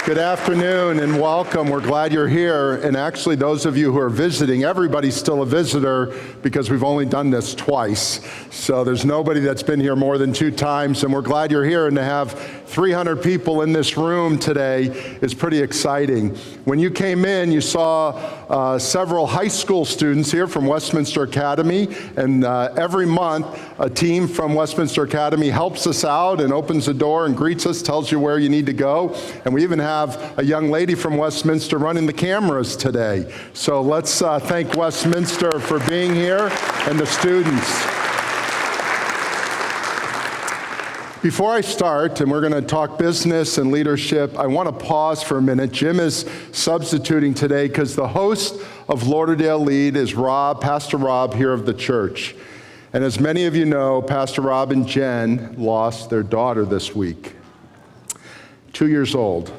Good afternoon and welcome. We're glad you're here. And actually, those of you who are visiting, everybody's still a visitor because we've only done this twice. So there's nobody that's been here more than 2 times, and we're glad you're here. And to have 300 people in this room today is pretty exciting. When you came in, you saw several high school students here from Westminster Academy, and every month a team from Westminster Academy helps us out and opens the door and greets us, tells you where you need to go. And we even have a young lady from Westminster running the cameras today. So let's thank Westminster for being here and the students. Before I start, and we're going to talk business and leadership, I want to pause for a minute. Jim is substituting today because the host of Lauderdale Lead is Rob, Pastor Rob here of the church. And as many of you know, Pastor Rob and Jen lost their daughter this week, 2 years old,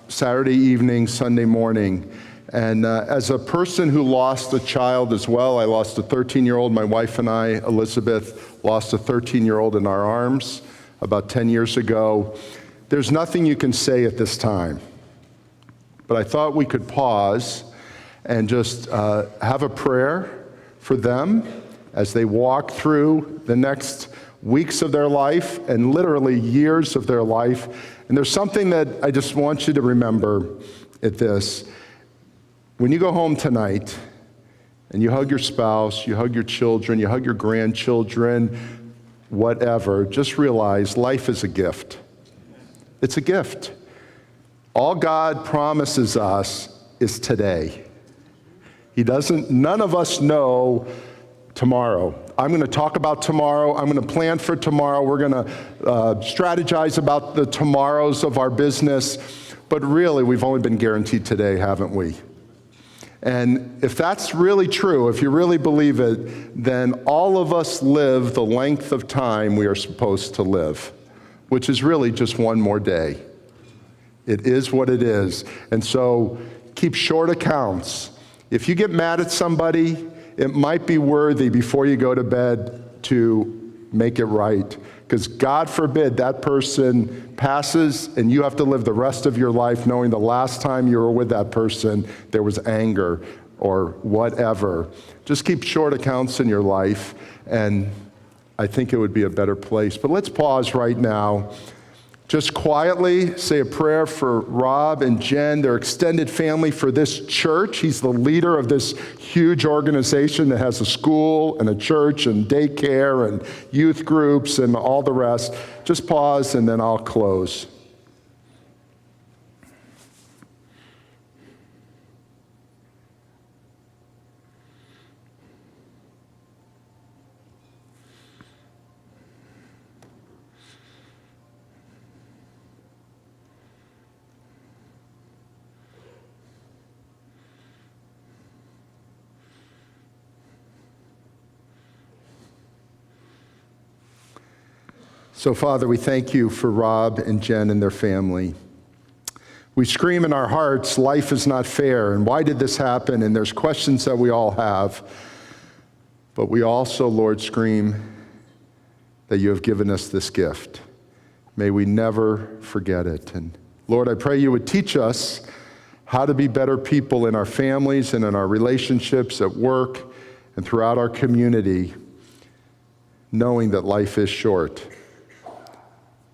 Saturday evening, Sunday morning. And as a person who lost a child as well, I lost a 13-year-old. My wife and I, Elizabeth, lost a 13-year-old in our arms about 10 years ago. There's nothing you can say at this time. But I thought we could pause and just have a prayer for them as they walk through the next weeks of their life and literally years of their life. And there's something that I just want you to remember at this. When you go home tonight and you hug your spouse, you hug your children, you hug your grandchildren, whatever, just realize life is a gift. It's a gift. All God promises us is today. None of us know tomorrow. I'm going to talk about tomorrow. I'm going to plan for tomorrow. We're going to strategize about the tomorrows of our business. But really, we've only been guaranteed today, haven't we? And if that's really true, if you really believe it, then all of us live the length of time we are supposed to live, which is really just one more day. It is what it is. And so keep short accounts. If you get mad at somebody, it might be worthy before you go to bed to make it right. Because God forbid that person passes and you have to live the rest of your life knowing the last time you were with that person there was anger or whatever. Just keep short accounts in your life, and I think it would be a better place. But let's pause right now. Just quietly say a prayer for Rob and Jen, their extended family, for this church. He's the leader of this huge organization that has a school and a church and daycare and youth groups and all the rest. Just pause and then I'll close. So, Father, we thank you for Rob and Jen and their family. We scream in our hearts, life is not fair, and why did this happen? And there's questions that we all have. But we also, Lord, scream that you have given us this gift. May we never forget it. And Lord, I pray you would teach us how to be better people in our families and in our relationships at work and throughout our community, knowing that life is short.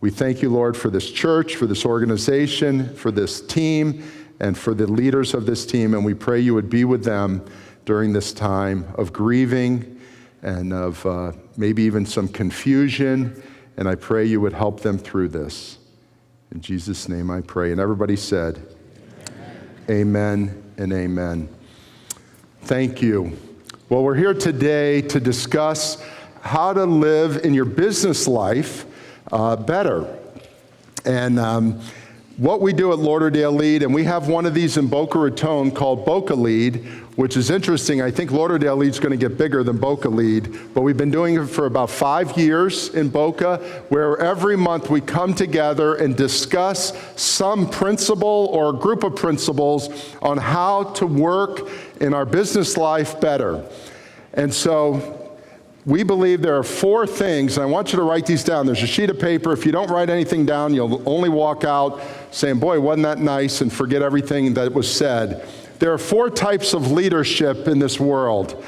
We thank you, Lord, for this church, for this organization, for this team, and for the leaders of this team, and we pray you would be with them during this time of grieving and of maybe even some confusion, and I pray you would help them through this. In Jesus' name I pray. And everybody said, amen and amen. Thank you. Well, we're here today to discuss how to live in your business life better. And what we do at Lauderdale Lead, and we have one of these in Boca Raton called Boca Lead, which is interesting. I think Lauderdale Lead's going to get bigger than Boca Lead, but we've been doing it for about 5 years in Boca, where every month we come together and discuss some principle or a group of principles on how to work in our business life better. And so We believe there are 4 things, and I want you to write these down. There's a sheet of paper. If you don't write anything down, you'll only walk out saying, boy, wasn't that nice, and forget everything that was said. There are 4 types of leadership in this world.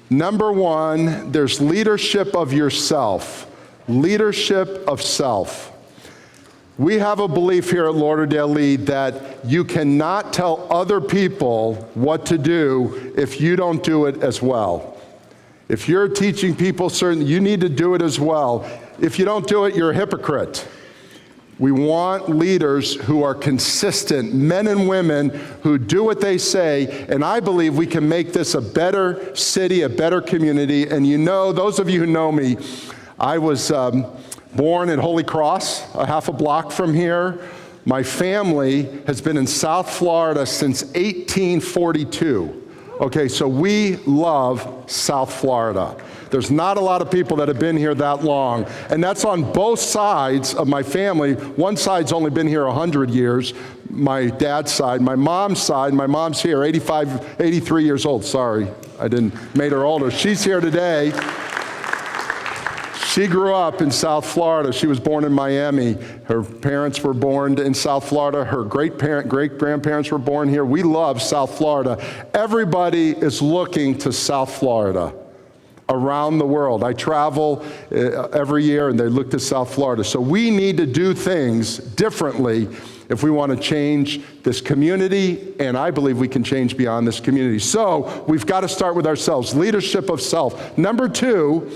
Number 1, there's leadership of yourself. Leadership of self. We have a belief here at Lauderdale Lead that you cannot tell other people what to do if you don't do it as well. If you're teaching people certain, you need to do it as well. If you don't do it, you're a hypocrite. We want leaders who are consistent, men and women who do what they say, and I believe we can make this a better city, a better community. And you know, those of you who know me, I was born at Holy Cross, a half a block from here. My family has been in South Florida since 1842. Okay, so we love South Florida. There's not a lot of people that have been here that long, and that's on both sides of my family. One side's only been here 100 years, my dad's side. My mom's here, 83 years old. Sorry, I made her older. She's here today. She grew up in South Florida. She was born in Miami. Her parents were born in South Florida. Her great-grandparents were born here. We love South Florida. Everybody is looking to South Florida around the world. I travel every year, and they look to South Florida. So we need to do things differently if we want to change this community, and I believe we can change beyond this community. So we've got to start with ourselves. Leadership of self. Number 2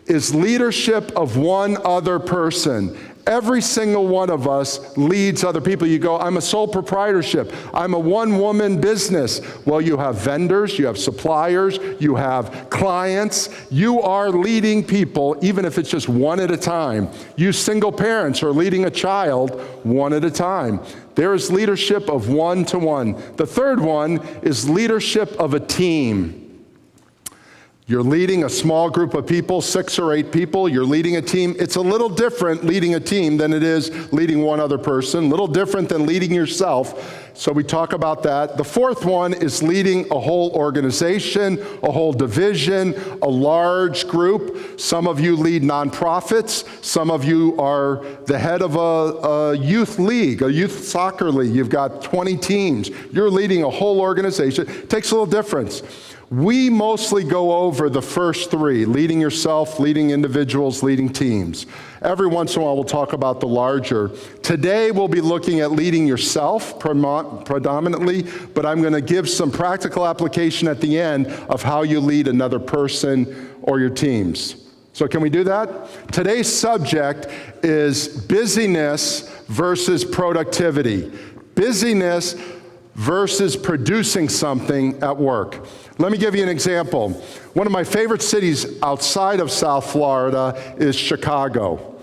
is leadership of one other person. Every single one of us leads other people. You go, I'm a sole proprietorship. I'm a one-woman business. Well, you have vendors, you have suppliers, you have clients. You are leading people, even if it's just one at a time. You single parents are leading a child one at a time. There is leadership of one-to-one. The third one is leadership of a team. You're leading a small group of people, 6 or 8 people. You're leading a team. It's a little different leading a team than it is leading one other person. A little different than leading yourself. So we talk about that. The fourth one is leading a whole organization, a whole division, a large group. Some of you lead nonprofits. Some of you are the head of a youth league, a youth soccer league. You've got 20 teams. You're leading a whole organization. It takes a little difference. We mostly go over the first 3, leading yourself, leading individuals, leading teams. Every once in a while, we'll talk about the larger. Today, we'll be looking at leading yourself predominantly, but I'm going to give some practical application at the end of how you lead another person or your teams. So can we do that? Today's subject is busyness versus productivity. Busyness versus producing something at work. Let me give you an example. One of my favorite cities outside of South Florida is Chicago.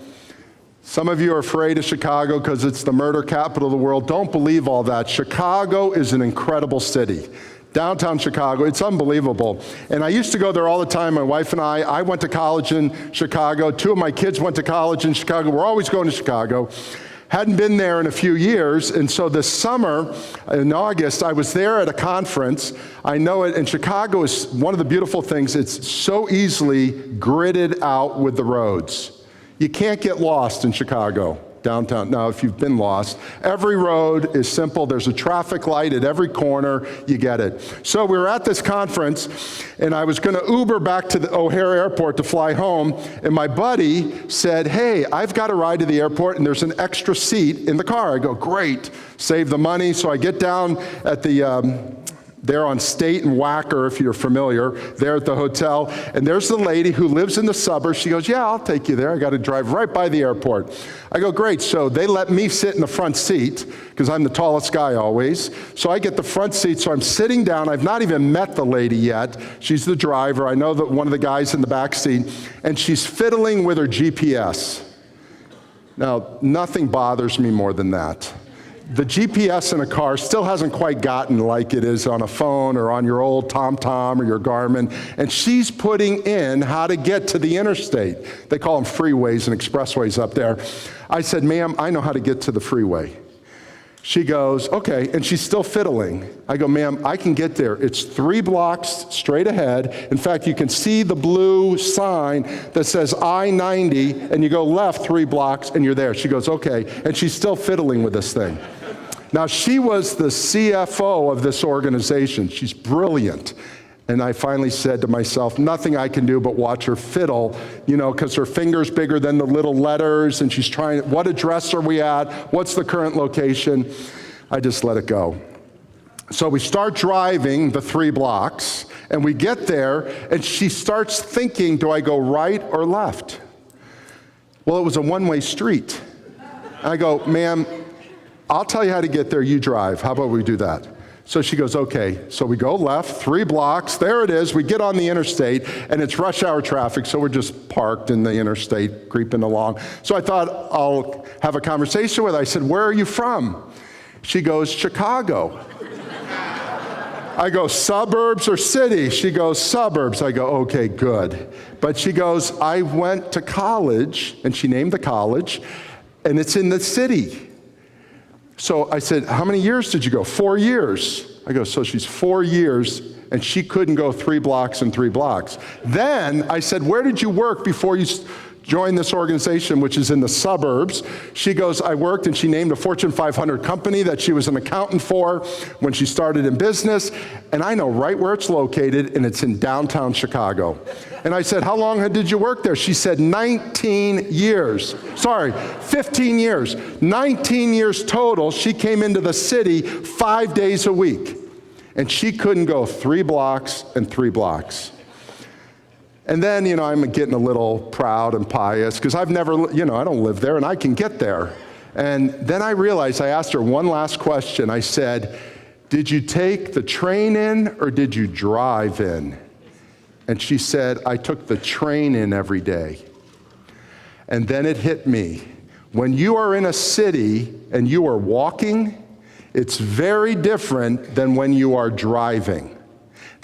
Some of you are afraid of Chicago because it's the murder capital of the world. Don't believe all that. Chicago is an incredible city. Downtown Chicago, it's unbelievable. And I used to go there all the time, my wife and I went to college in Chicago. 2 of my kids went to college in Chicago. We're always going to Chicago. Hadn't been there in a few years, and so this summer, in August, I was there at a conference. I know it, and Chicago is one of the beautiful things. It's so easily gridded out with the roads. You can't get lost in Chicago, downtown. Now, if you've been lost, every road is simple. There's a traffic light at every corner. You get it. So we were at this conference, and I was going to Uber back to the O'Hare Airport to fly home, and my buddy said, hey, I've got a ride to the airport, and there's an extra seat in the car. I go, great, save the money. So I get down at the there on State and Wacker, if you're familiar, there at the hotel. And there's the lady who lives in the suburbs. She goes, yeah, I'll take you there. I got to drive right by the airport. I go, great. So they let me sit in the front seat because I'm the tallest guy always. So I get the front seat. So I'm sitting down. I've not even met the lady yet. She's the driver. I know that one of the guys in the back seat. And she's fiddling with her GPS. Now, nothing bothers me more than that. The GPS in a car still hasn't quite gotten like it is on a phone or on your old TomTom or your Garmin, and she's putting in how to get to the interstate. They call them freeways and expressways up there. I said, ma'am, I know how to get to the freeway. She goes, okay, and she's still fiddling. I go, ma'am, I can get there. It's 3 blocks straight ahead. In fact, you can see the blue sign that says I-90, and you go left 3 blocks, and you're there. She goes, okay, and she's still fiddling with this thing. Now, she was the CFO of this organization. She's brilliant. And I finally said to myself, nothing I can do but watch her fiddle, because her finger's bigger than the little letters, and she's trying, what address are we at? What's the current location? I just let it go. So we start driving the 3 blocks, and we get there, and she starts thinking, do I go right or left? Well, it was a one-way street. And I go, ma'am, I'll tell you how to get there, you drive. How about we do that? So she goes, okay. So we go left, 3 blocks, there it is. We get on the interstate, and it's rush hour traffic, so we're just parked in the interstate, creeping along. So I thought I'll have a conversation with her. I said, where are you from? She goes, Chicago. I go, suburbs or city? She goes, suburbs. I go, okay, good. But she goes, I went to college, and she named the college, and it's in the city. So I said, how many years did you go? 4 years. I go, so she's 4 years, and she couldn't go 3 blocks and 3 blocks. Then I said, where did you work before you joined this organization, which is in the suburbs? She goes, I worked, and she named a Fortune 500 company that she was an accountant for when she started in business, and I know right where it's located, and it's in downtown Chicago. And I said, how long did you work there? She said, 19 years. Sorry, 15 years. 19 years total. She came into the city 5 days a week, and she couldn't go 3 blocks and 3 blocks. And then, I'm getting a little proud and pious because I've never, I don't live there and I can get there. And then I realized, I asked her one last question. I said, did you take the train in or did you drive in? And she said, I took the train in every day. And then it hit me. When you are in a city and you are walking, it's very different than when you are driving.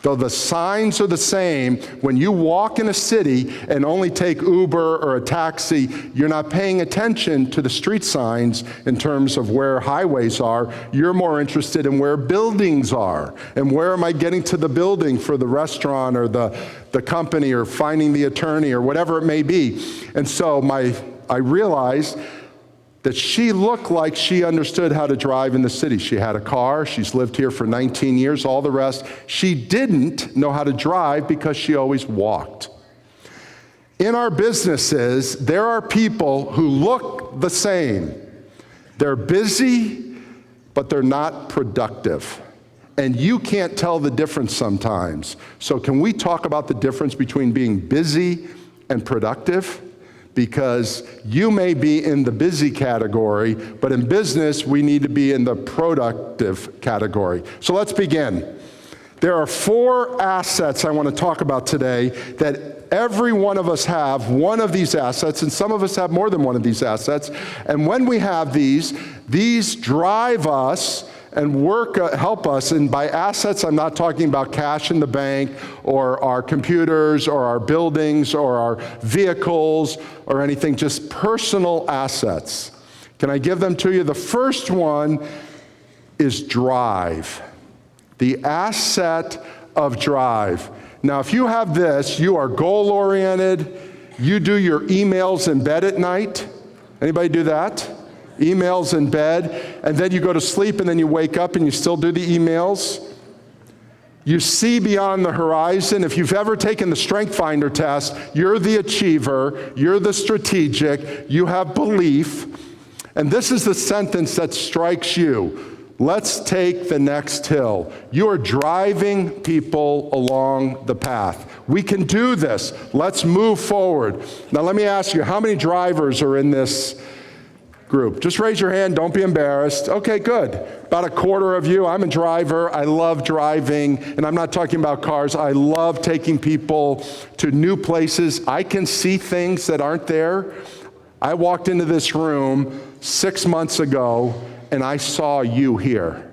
Though the signs are the same, when you walk in a city and only take Uber or a taxi, you're not paying attention to the street signs in terms of where highways are. You're more interested in where buildings are and where am I getting to the building for the restaurant or the company or finding the attorney or whatever it may be. And so I realized that she looked like she understood how to drive in the city. She had a car, she's lived here for 19 years, all the rest. She didn't know how to drive because she always walked. In our businesses, there are people who look the same. They're busy, but they're not productive. And you can't tell the difference sometimes. So can we talk about the difference between being busy and productive? Because you may be in the busy category, but in business, we need to be in the productive category. So let's begin. There are 4 assets I want to talk about today that every one of us have one of these assets, and some of us have more than one of these assets. And when we have these drive us and help us. And by assets, I'm not talking about cash in the bank or our computers or our buildings or our vehicles or anything, just personal assets. Can I give them to you? The first one is drive. The asset of drive. Now, if you have this, you are goal-oriented. You do your emails in bed at night. Anybody do that? Emails in bed, and then you go to sleep, and then you wake up and you still do the emails. You see beyond the horizon. If you've ever taken the Strength Finder test, you're the achiever, you're the strategic, you have belief. And this is the sentence that strikes you. Let's take the next hill. You are driving people along the path. We can do this. Let's move forward. Now let me ask you, how many drivers are in this group? Just raise your hand, don't be embarrassed. Okay, good. About a quarter of you. I'm a driver. I love driving, and I'm not talking about cars. I love taking people to new places. I can see things that aren't there. I walked into this room 6 months ago, and I saw you here.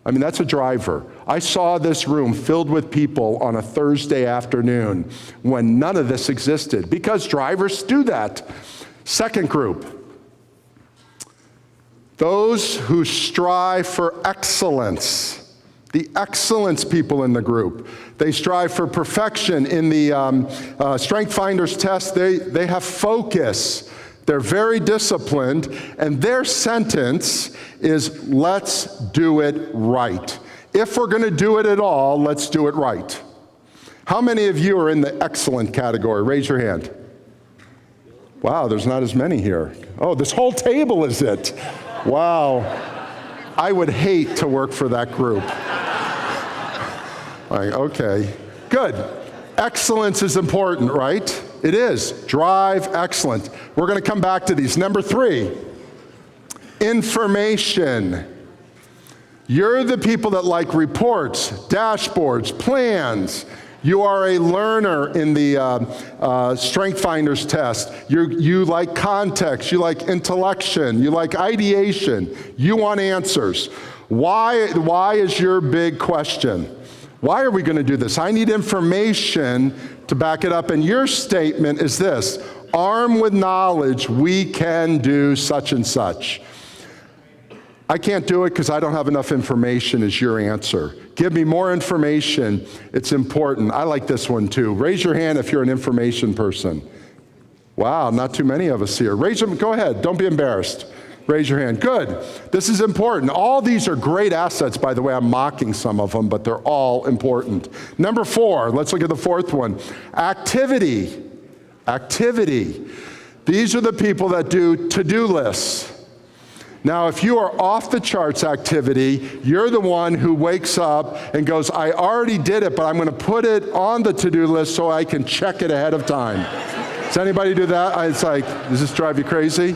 I mean, that's a driver. I saw this room filled with people on a Thursday afternoon when none of this existed, because drivers do that. Second group. Those who strive for excellence. The excellence people in the group. They strive for perfection. In the Strength Finders test, they have focus. They're very disciplined, and their sentence is, let's do it right. If we're going to do it at all, let's do it right. How many of you are in the excellent category? Raise your hand. Wow, there's not as many here. Oh, this whole table is it. Wow. I would hate to work for that group. Like, okay, good. Excellence is important, right? It is. Drive excellence. We're going to come back to these. Number 3, information. You're the people that like reports, dashboards, plans. You are a learner in the Strength Finders test. You like context, you like intellection, you like ideation. You want answers. Why is your big question? Why are we going to do this? I need information to back it up. And your statement is this: armed with knowledge, we can do such and such. I can't do it because I don't have enough information is your answer. Give me more information. It's important. I like this one too. Raise your hand if you're an information person. Wow, not too many of us here. Raise them. Go ahead. Don't be embarrassed. Raise your hand. Good. This is important. All these are great assets, by the way. I'm mocking some of them, but they're all important. Number 4, let's look at the 4th one. Activity. Activity. These are the people that do to-do lists. Now, if you are off the charts activity, you're the one who wakes up and goes, I already did it, but I'm going to put it on the to-do list so I can check it ahead of time. Does anybody do that? It's like, does this drive you crazy?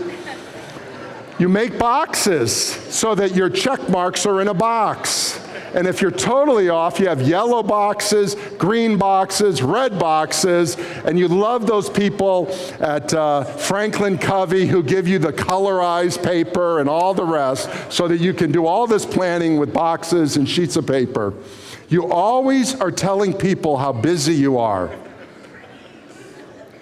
You make boxes so that your check marks are in a box. And if you're totally off, you have yellow boxes, green boxes, red boxes, and you love those people at Franklin Covey who give you the colorized paper and all the rest so that you can do all this planning with boxes and sheets of paper. You always are telling people how busy you are.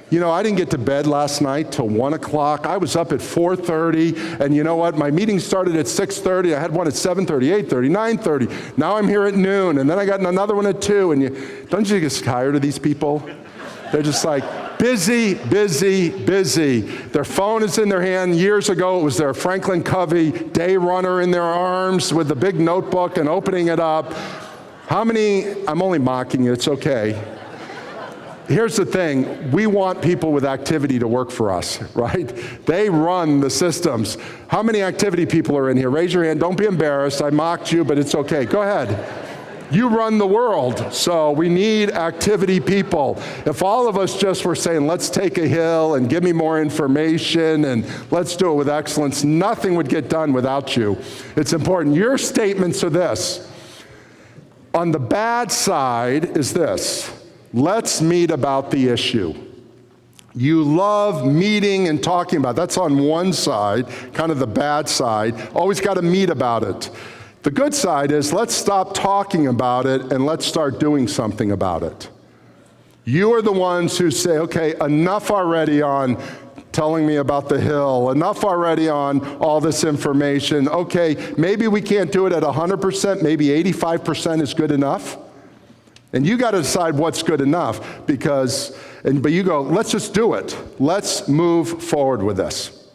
You know, I didn't get to bed last night till 1 o'clock. I was up at 4:30, and you know what? My meeting started at 6:30. I had one at 7:30, 8:30, 9:30. Now I'm here at noon, and then I got another one at 2. And don't you get tired of these people? They're just like busy, busy, busy. Their phone is in their hand. Years ago, it was their Franklin Covey day runner in their arms with the big notebook and opening it up. How many? I'm only mocking you. It's okay. Here's the thing, we want people with activity to work for us, right? They run the systems. How many activity people are in here? Raise your hand, don't be embarrassed. I mocked you, but it's okay. Go ahead. You run the world, so we need activity people. If all of us just were saying, let's take a hill and give me more information and let's do it with excellence, nothing would get done without you. It's important. Your statements are this. On the bad side is this. Let's meet about the issue. You love meeting and talking about it. That's on one side, kind of the bad side. Always got to meet about it. The good side is let's stop talking about it and let's start doing something about it. You are the ones who say, okay, enough already on telling me about the hill, enough already on all this information. Okay, maybe we can't do it at 100%, maybe 85% is good enough. And you got to decide what's good enough but you go, let's just do it. Let's move forward with this.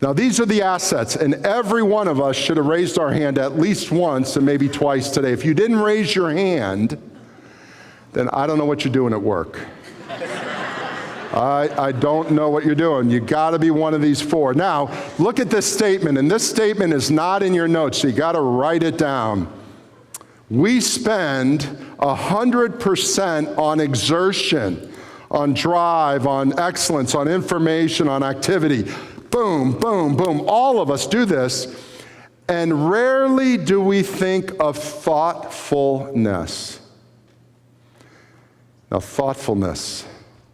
Now, these are the assets, and every one of us should have raised our hand at least once and maybe twice today. If you didn't raise your hand, then I don't know what you're doing at work. I don't know what you're doing. You got to be one of these 4. Now, look at this statement, and this statement is not in your notes, so you got to write it down. We spend 100% on exertion, on drive, on excellence, on information, on activity. Boom, boom, boom. All of us do this. And rarely do we think of thoughtfulness. Now, thoughtfulness.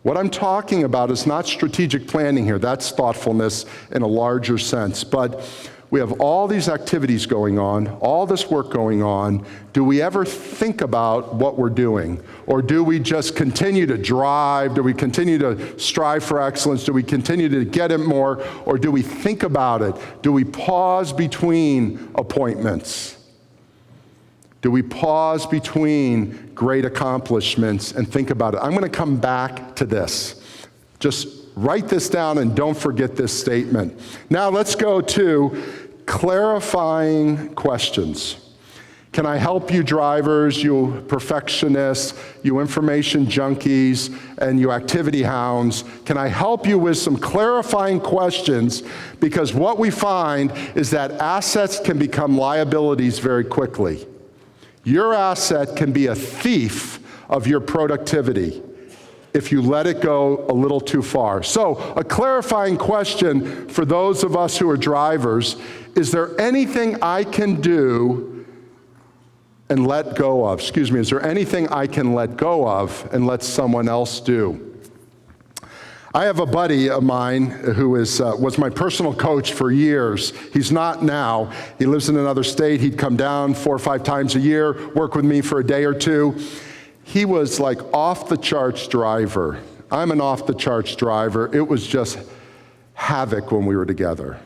What I'm talking about is not strategic planning here. That's thoughtfulness in a larger sense. But We have all these activities going on, all this work going on. Do we ever think about what we're doing? Or do we just continue to drive? Do we continue to strive for excellence? Do we continue to get it more? Or do we think about it? Do we pause between appointments? Do we pause between great accomplishments and think about it? I'm going to come back to this. Just write this down and don't forget this statement. Now let's go to clarifying questions. Can I help you drivers, you perfectionists, you information junkies, and you activity hounds? Can I help you with some clarifying questions? Because what we find is that assets can become liabilities very quickly. Your asset can be a thief of your productivity if you let it go a little too far. So, a clarifying question for those of us who are drivers: is there anything I can do and let go of? Is there anything I can let go of and let someone else do? I have a buddy of mine who was my personal coach for years. He's not now. He lives in another state. He'd come down 4 or 5 times a year, work with me for a day or two. He was like off the charts driver. I'm an off the charts driver. It was just havoc when we were together.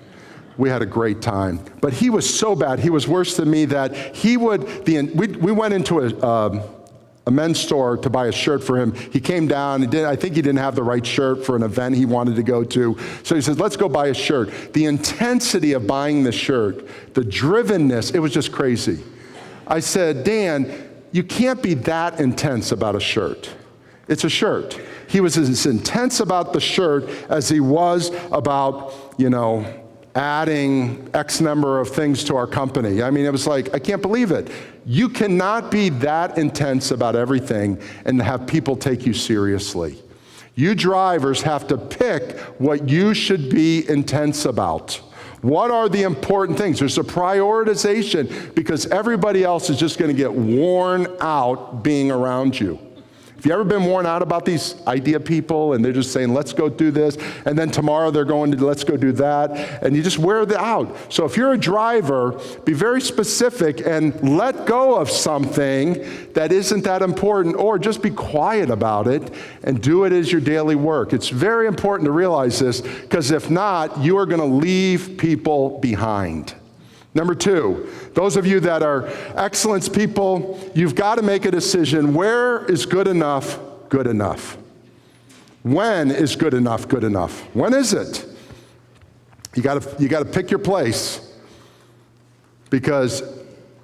We had a great time. But he was so bad, he was worse than me, that we went into a men's store to buy a shirt for him. He came down, I think he didn't have the right shirt for an event he wanted to go to. So he says, let's go buy a shirt. The intensity of buying the shirt, the drivenness, it was just crazy. I said, Dan, you can't be that intense about a shirt. It's a shirt. He was as intense about the shirt as he was about, adding X number of things to our company. I mean, it was like, I can't believe it. You cannot be that intense about everything and have people take you seriously. You drivers have to pick what you should be intense about. What are the important things? There's a prioritization, because everybody else is just going to get worn out being around you. Have you ever been worn out about these idea people, and they're just saying, let's go do this, and then tomorrow they're going to, let's go do that, and you just wear them out. So if you're a driver, be very specific and let go of something that isn't that important, or just be quiet about it and do it as your daily work. It's very important to realize this, because if not, you are going to leave people behind. Number 2, those of you that are excellence people, you've got to make a decision. Where is good enough good enough? When is good enough good enough? When is it? You got to pick your place, because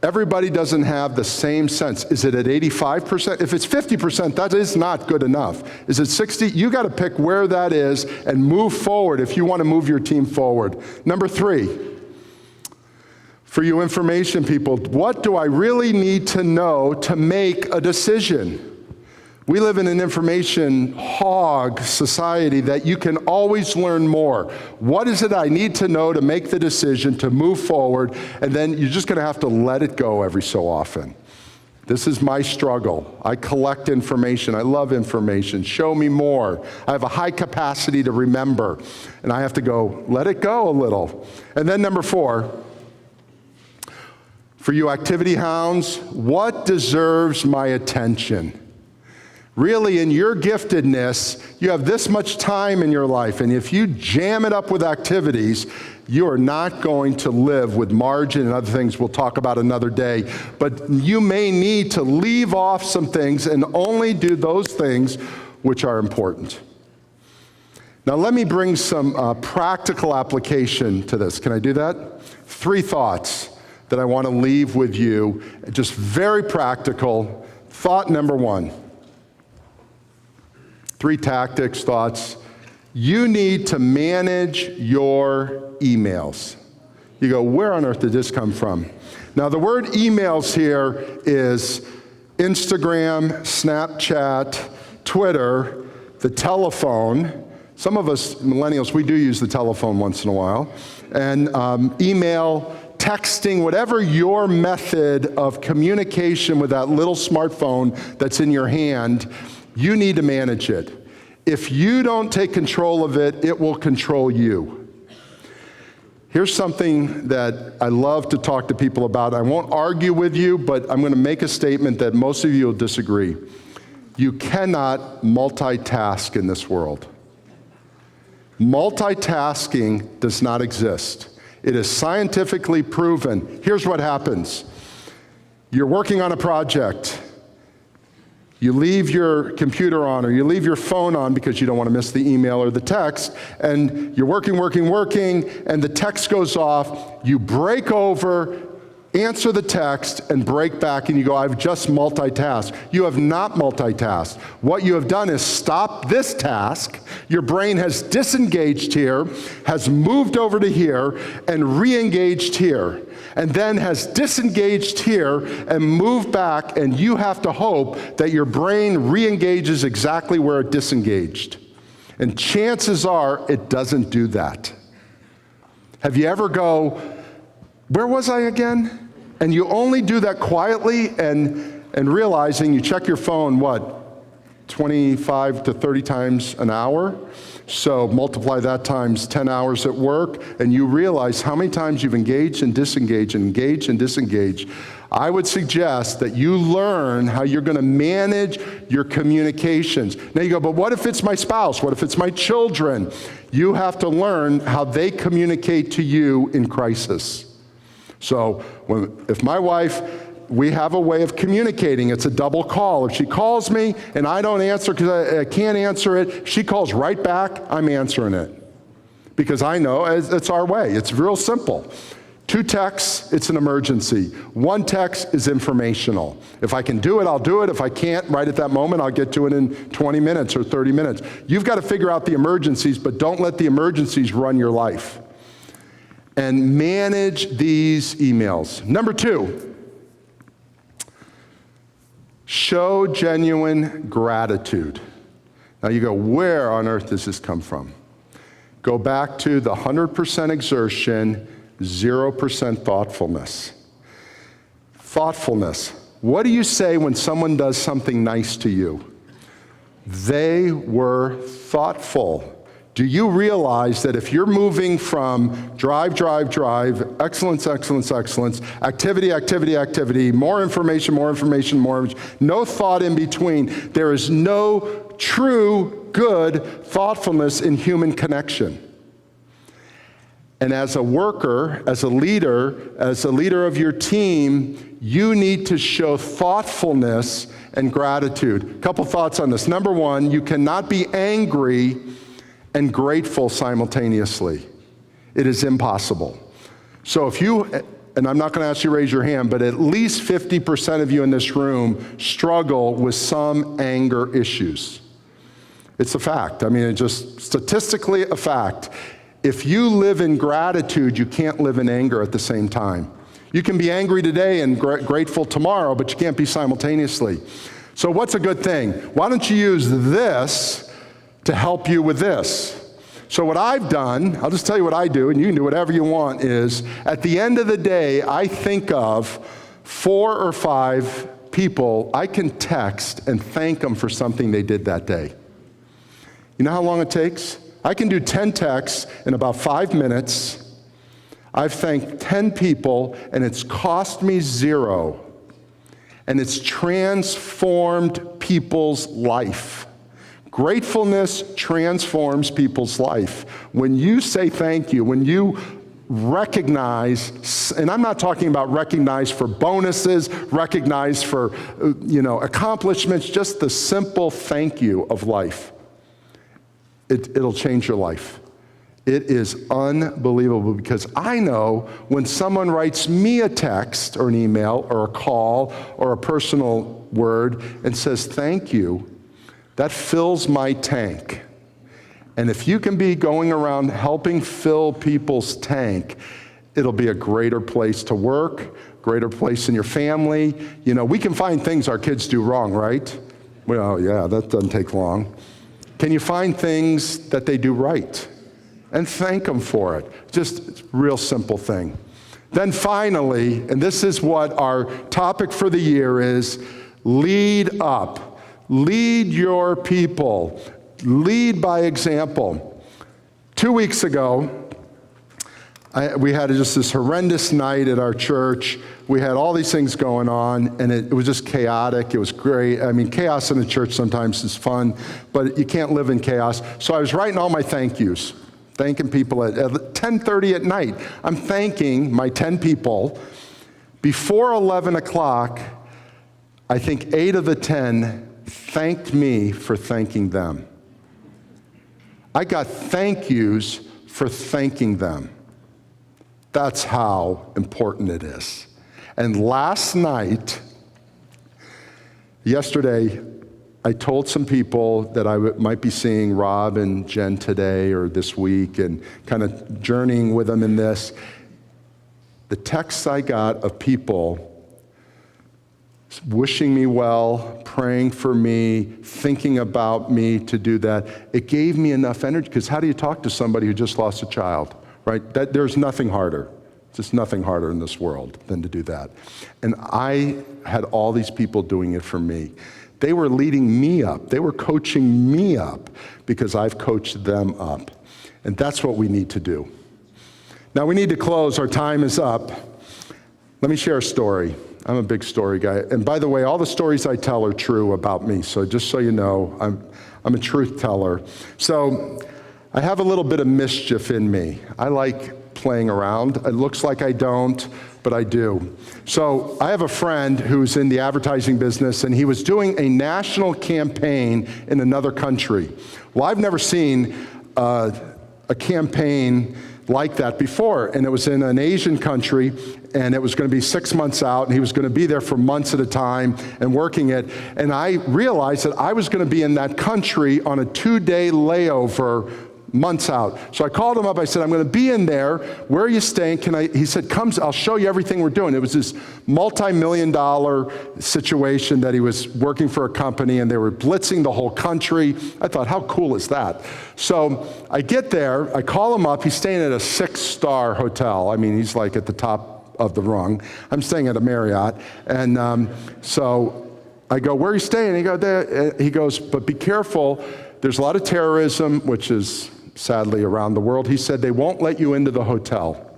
everybody doesn't have the same sense. Is it at 85%? If it's 50%, that is not good enough. Is it 60? You got to pick where that is and move forward if you want to move your team forward. Number 3, for you information people, what do I really need to know to make a decision? We live in an information hog society that you can always learn more. What is it I need to know to make the decision to move forward? And then you're just going to have to let it go every so often. This is my struggle. I collect information. I love information. Show me more. I have a high capacity to remember. And I have to go, let it go a little. And then number 4, for you activity hounds, what deserves my attention? Really, in your giftedness, you have this much time in your life, and if you jam it up with activities, you are not going to live with margin and other things we'll talk about another day. But you may need to leave off some things and only do those things which are important. Now let me bring some practical application to this. Can I do that? 3 thoughts that I want to leave with you, just very practical. Thought number 1. 3 tactics, thoughts. You need to manage your emails. You go, where on earth did this come from? Now the word emails here is Instagram, Snapchat, Twitter, the telephone. Some of us millennials, we do use the telephone once in a while. And email, texting, whatever your method of communication with that little smartphone that's in your hand, you need to manage it. If you don't take control of it, it will control you. Here's something that I love to talk to people about. I won't argue with you, but I'm going to make a statement that most of you will disagree. You cannot multitask in this world. Multitasking does not exist. It is scientifically proven. Here's what happens. You're working on a project. You leave your computer on or you leave your phone on because you don't want to miss the email or the text, and you're working, and the text goes off. You break over, answer the text, and break back, and you go, I've just multitasked. You have not multitasked. What you have done is stop this task. Your brain has disengaged here, has moved over to here, and re-engaged here, and then has disengaged here and moved back, and you have to hope that your brain re-engages exactly where it disengaged. And chances are it doesn't do that. Have you ever go, where was I again? And you only do that quietly and realizing you check your phone, 25 to 30 times an hour? So multiply that times 10 hours at work, and you realize how many times you've engaged and disengaged and engaged and disengaged. I would suggest that you learn how you're going to manage your communications. Now you go, but what if it's my spouse? What if it's my children? You have to learn how they communicate to you in crisis. So if my wife, we have a way of communicating. It's a double call. If she calls me and I don't answer because I can't answer it, she calls right back, I'm answering it. Because I know it's our way. It's real simple. 2 texts, it's an emergency. 1 text is informational. If I can do it, I'll do it. If I can't right at that moment, I'll get to it in 20 minutes or 30 minutes. You've got to figure out the emergencies, but don't let the emergencies run your life. And manage these emails. Number 2. Show genuine gratitude. Now you go, where on earth does this come from? Go back to the 100% exertion, 0% thoughtfulness. Thoughtfulness. What do you say when someone does something nice to you? They were thoughtful. Do you realize that if you're moving from drive, excellence, activity, more information, no thought in between, there is no true good thoughtfulness in human connection. And as a worker, as a leader of your team, you need to show thoughtfulness and gratitude. A couple thoughts on this. Number 1, you cannot be angry and grateful simultaneously. It is impossible. So if you, and I'm not going to ask you to raise your hand, but at least 50% of you in this room struggle with some anger issues. It's a fact. I mean, it's just statistically a fact. If you live in gratitude, you can't live in anger at the same time. You can be angry today and grateful tomorrow, but you can't be simultaneously. So what's a good thing? Why don't you use this to help you with this? So what I've done, I'll just tell you what I do, and you can do whatever you want, is at the end of the day, I think of 4 or 5 people I can text and thank them for something they did that day. You know how long it takes? I can do 10 texts in about 5 minutes. I've thanked 10 people, and it's cost me 0. And it's transformed people's life. Gratefulness transforms people's life. When you say thank you, when you recognize, and I'm not talking about recognize for bonuses, recognize for accomplishments, just the simple thank you of life. It'll change your life. It is unbelievable, because I know when someone writes me a text or an email or a call or a personal word and says thank you, that fills my tank. And if you can be going around helping fill people's tank, it'll be a greater place to work, greater place in your family. We can find things our kids do wrong, right? Well, yeah, that doesn't take long. Can you find things that they do right? And thank them for it. Just a real simple thing. Then finally, and this is what our topic for the year is, lead up. Lead your people. Lead by example. 2 weeks ago, We had just this horrendous night at our church. We had all these things going on, and it was just chaotic. It was great. I mean, chaos in the church sometimes is fun, but you can't live in chaos. So I was writing all my thank yous, thanking people at 10:30 at night. I'm thanking my 10 people. Before 11 o'clock, I think 8 of the 10 thanked me for thanking them. I got thank yous for thanking them. That's how important it is. And yesterday, I told some people that I might be seeing Rob and Jen today or this week and kind of journeying with them in this. The texts I got of people wishing me well, praying for me, thinking about me to do that, it gave me enough energy, because how do you talk to somebody who just lost a child, right? There's nothing harder. Just nothing harder in this world than to do that. And I had all these people doing it for me. They were leading me up. They were coaching me up because I've coached them up. And that's what we need to do. Now we need to close. Our time is up. Let me share a story. I'm a big story guy. And by the way, all the stories I tell are true about me. So just so you know, I'm a truth teller. So I have a little bit of mischief in me. I like playing around. It looks like I don't, but I do. So I have a friend who's in the advertising business, and he was doing a national campaign in another country. Well, I've never seen a campaign like that before, and it was in an Asian country, and it was going to be 6 months out, and he was going to be there for months at a time and working it. And I realized that I was going to be in that country on a 2-day layover months out. So I called him up. I said, I'm going to be in there. Where are you staying? He said, come, I'll show you everything we're doing. It was this multi-million-dollar situation that he was working for a company, and they were blitzing the whole country. I thought, how cool is that? So I get there. I call him up. He's staying at a 6-star hotel. I mean, he's like at the top of the rung. I'm staying at a Marriott. And so I go, where are you staying? He goes, but be careful. There's a lot of terrorism, which is sadly around the world. He said they won't let you into the hotel.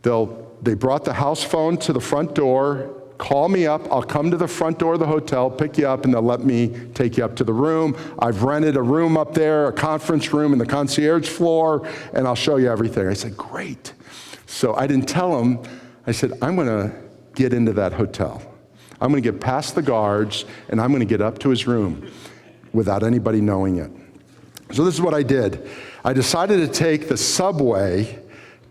They brought the house phone to the front door. Call me up. I'll come to the front door of the hotel, pick you up, and they'll let me take you up to the room. I've rented a room up there, a conference room in the concierge floor, and I'll show you everything. I said, great. So I didn't tell him. I said, I'm going to get into that hotel. I'm going to get past the guards, and I'm going to get up to his room without anybody knowing it. So this is what I did. I decided to take the subway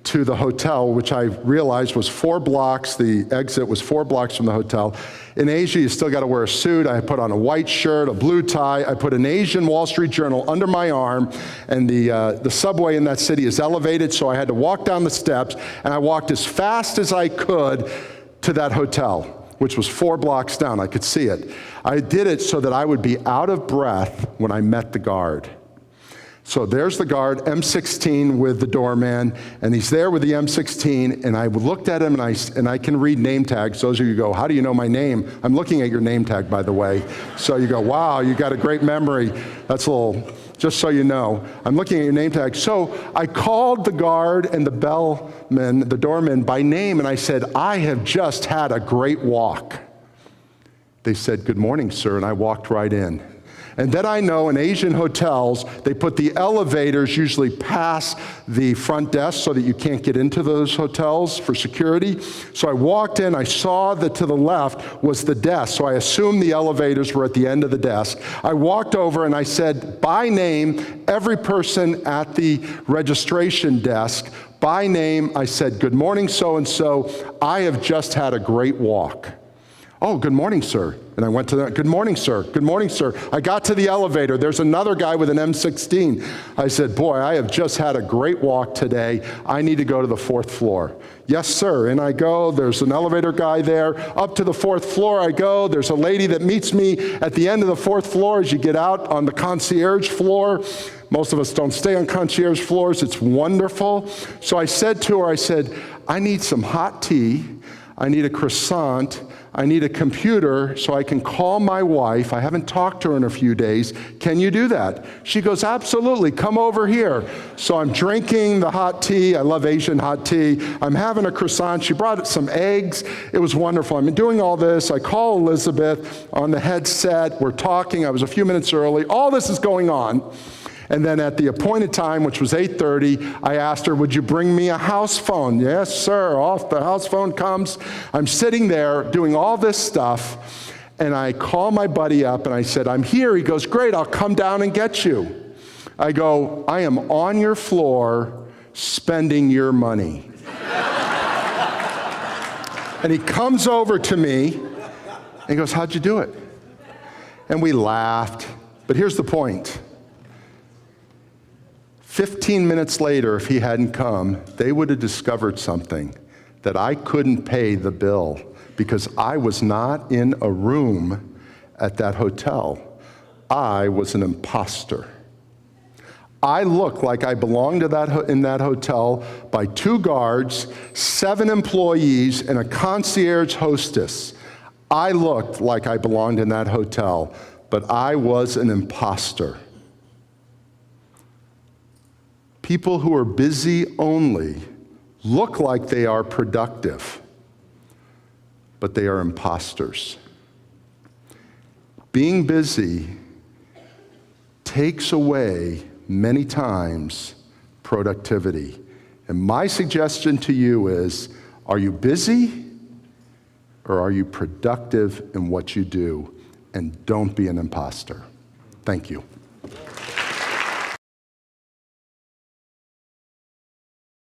to the hotel, which I realized was 4 blocks. The exit was 4 blocks from the hotel. In Asia, you still got to wear a suit. I put on a white shirt, a blue tie. I put an Asian Wall Street Journal under my arm, and the subway in that city is elevated, so I had to walk down the steps, and I walked as fast as I could to that hotel, which was 4 blocks down. I could see it. I did it so that I would be out of breath when I met the guard. So there's the guard, M16 with the doorman, and he's there with the M16, and I looked at him, and I can read name tags. Those of you go, how do you know my name? I'm looking at your name tag, by the way. So you go, wow, you got a great memory. That's a little, just so you know. I'm looking at your name tag. So I called the guard and the bellman, the doorman, by name, and I said, I have just had a great walk. They said, good morning, sir, and I walked right in. And then I know in Asian hotels, they put the elevators usually past the front desk so that you can't get into those hotels for security. So I walked in, I saw that to the left was the desk, so I assumed the elevators were at the end of the desk. I walked over and I said, by name, every person at the registration desk, by name, I said, good morning, so-and-so, I have just had a great walk. Oh, good morning, sir. And I went to that, good morning, sir. Good morning, sir. I got to the elevator. There's another guy with an M16. I said, boy, I have just had a great walk today. I need to go to the 4th floor. Yes, sir. And I go, there's an elevator guy there. Up to the 4th floor I go. There's a lady that meets me at the end of the 4th floor as you get out on the concierge floor. Most of us don't stay on concierge floors. It's wonderful. So I said to her, I said, I need some hot tea. I need a croissant. I need a computer so I can call my wife. I haven't talked to her in a few days. Can you do that? She goes, absolutely, come over here. So I'm drinking the hot tea. I love Asian hot tea. I'm having a croissant. She brought some eggs. It was wonderful. I'm doing all this. I call Elizabeth on the headset. We're talking. I was a few minutes early. All this is going on. And then at the appointed time, which was 8:30, I asked her, would you bring me a house phone? Yes, sir. Off the house phone comes. I'm sitting there doing all this stuff, and I call my buddy up, and I said, I'm here. He goes, great, I'll come down and get you. I go, I am on your floor spending your money. And he comes over to me, and he goes, how'd you do it? And we laughed. But here's the point. 15 minutes later, if he hadn't come, they would have discovered something, that I couldn't pay the bill because I was not in a room at that hotel. I was an imposter. I looked like I belonged to in that hotel by 2 guards, 7 employees, and a concierge hostess. I looked like I belonged in that hotel, but I was an imposter. People who are busy only look like they are productive, but they are imposters. Being busy takes away many times productivity. And my suggestion to you is, are you busy or are you productive in what you do? And don't be an imposter. Thank you.